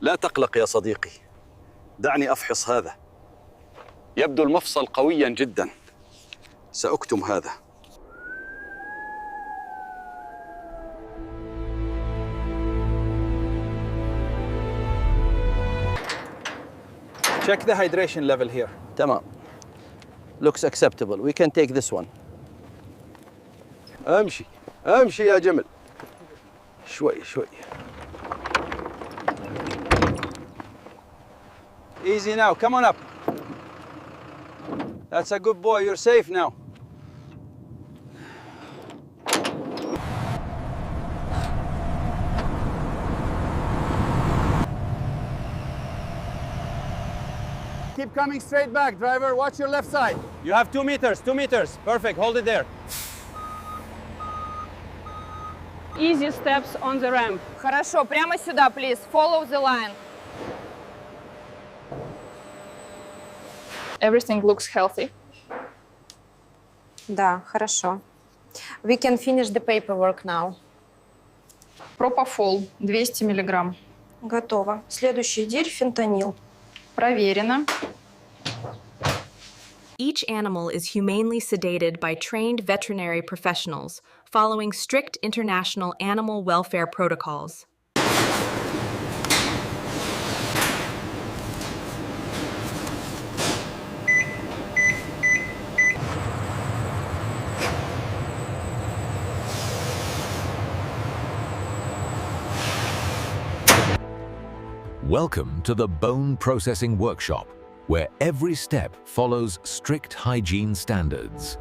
لا تقلق يا صديقي، دعني أفحص هذا. يبدو المفصل قوياً جداً. سأكتم هذا. Check the hydration level here. تمام. Looks acceptable. We can take this one. أمشي أمشي يا جمل. شوي شوي. Easy now. Come on up. That's a good boy. You're safe now. Keep coming straight back, driver. Watch your left side. You have 2 meters, 2 meters. Perfect. Hold it there. Easy steps on the ramp. Хорошо, прямо сюда, please. Follow the line. Everything looks healthy. Да, хорошо. We can finish the paperwork now. Пропофол 200 миллиграмм. Готово. Следующий дель фентанил. Проверено. Each animal is humanely sedated by trained veterinary professionals, following strict international animal welfare protocols. Welcome to the Bone Processing Workshop, where every step follows strict hygiene standards.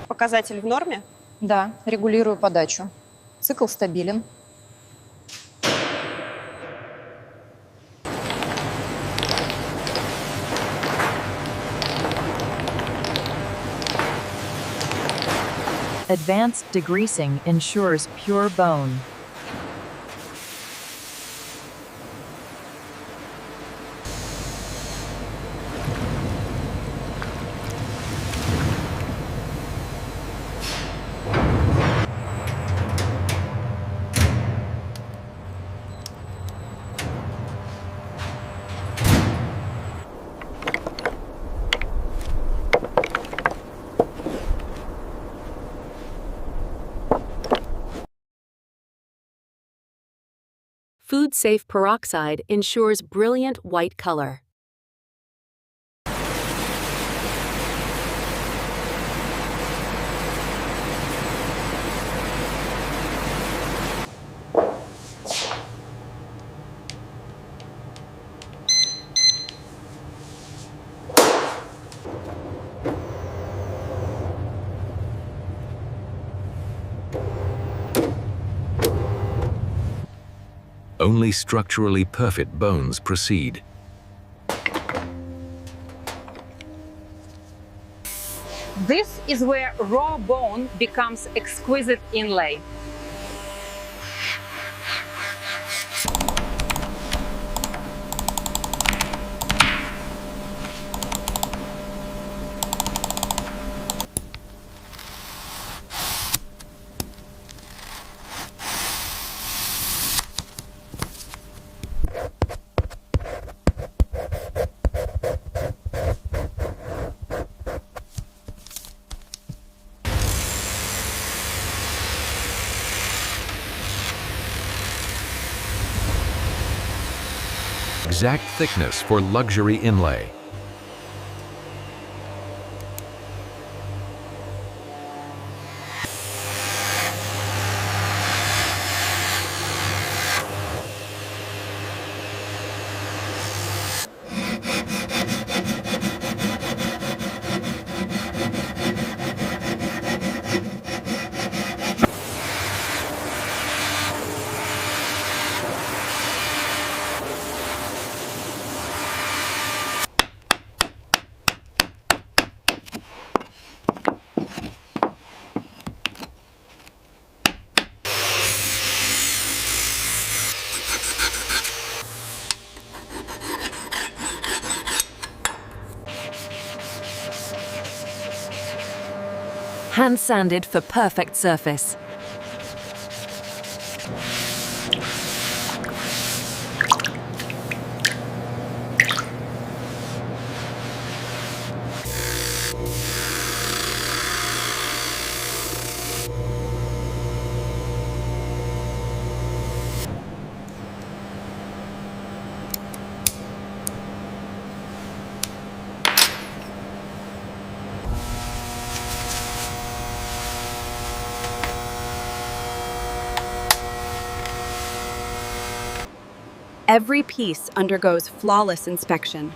Показатель в норме? Да, регулирую подачу. Цикл стабилен. Advanced degreasing ensures pure bone. Food-safe peroxide ensures brilliant white color. Only structurally perfect bones proceed. This is where raw bone becomes exquisite inlay. Exact thickness for luxury inlay. hand sanded for perfect surface. Every piece undergoes flawless inspection.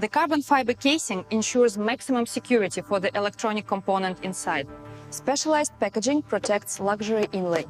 The carbon fiber casing ensures maximum security for the electronic component inside. Specialized packaging protects luxury inlay.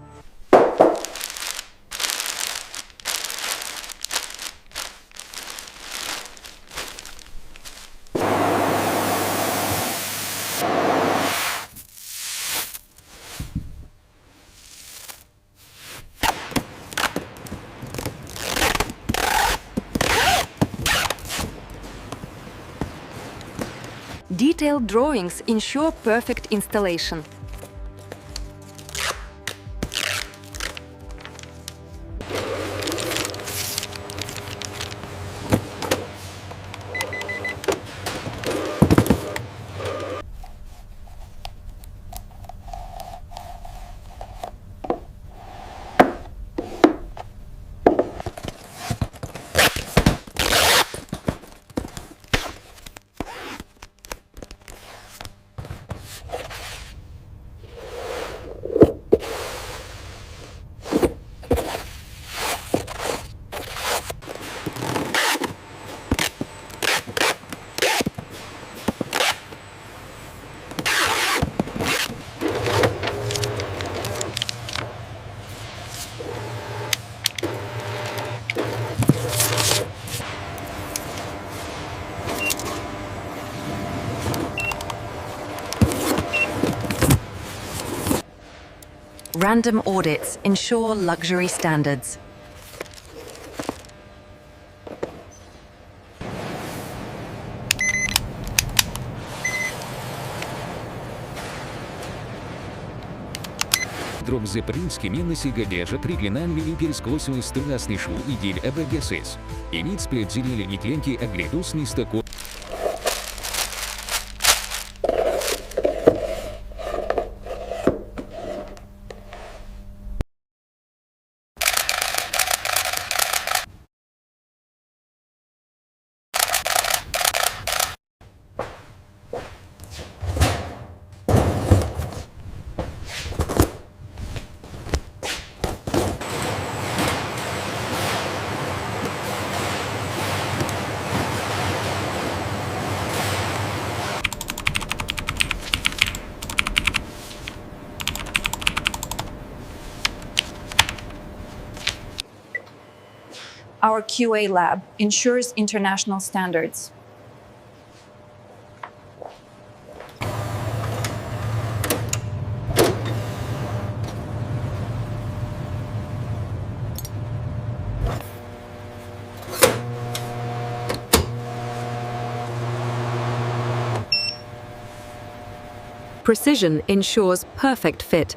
Detailed drawings ensure perfect installation. Random audits ensure luxury standards. Drog Zepperinski miennesīga bieža triglinanvili перескосил страстный шву и дель АБГСС. Имеет спецзелели и тленки оглядус нистако. Our QA lab ensures international standards. Precision ensures perfect fit.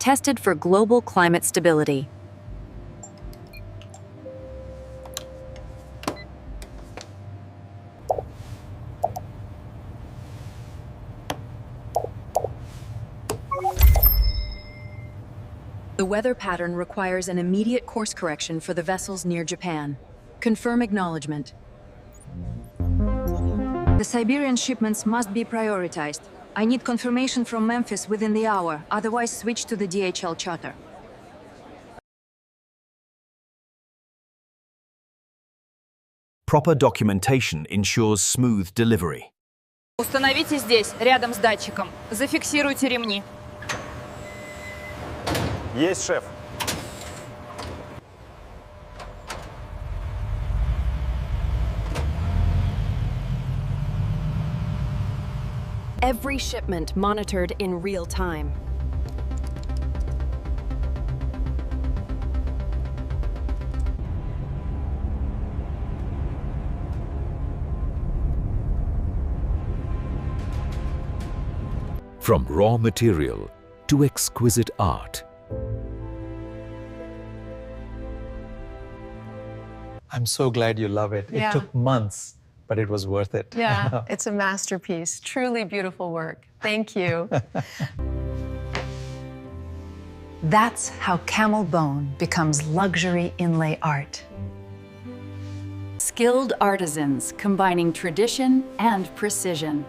Tested for global climate stability. The weather pattern requires an immediate course correction for the vessels near Japan. Confirm acknowledgement. The Siberian shipments must be prioritized. I need confirmation from Memphis within the hour, otherwise switch to the DHL charter. Proper documentation ensures smooth delivery. Установите здесь, рядом с датчиком. Зафиксируйте ремни. Есть, шеф. Every shipment monitored in real time. From raw material to exquisite art. I'm so glad you love it. Yeah. It took months, but it was worth it. Yeah, it's a masterpiece. Truly beautiful work. Thank you. That's how camel bone becomes luxury inlay art. Skilled artisans combining tradition and precision.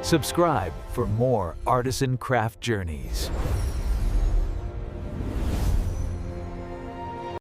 Subscribe for more artisan craft journeys.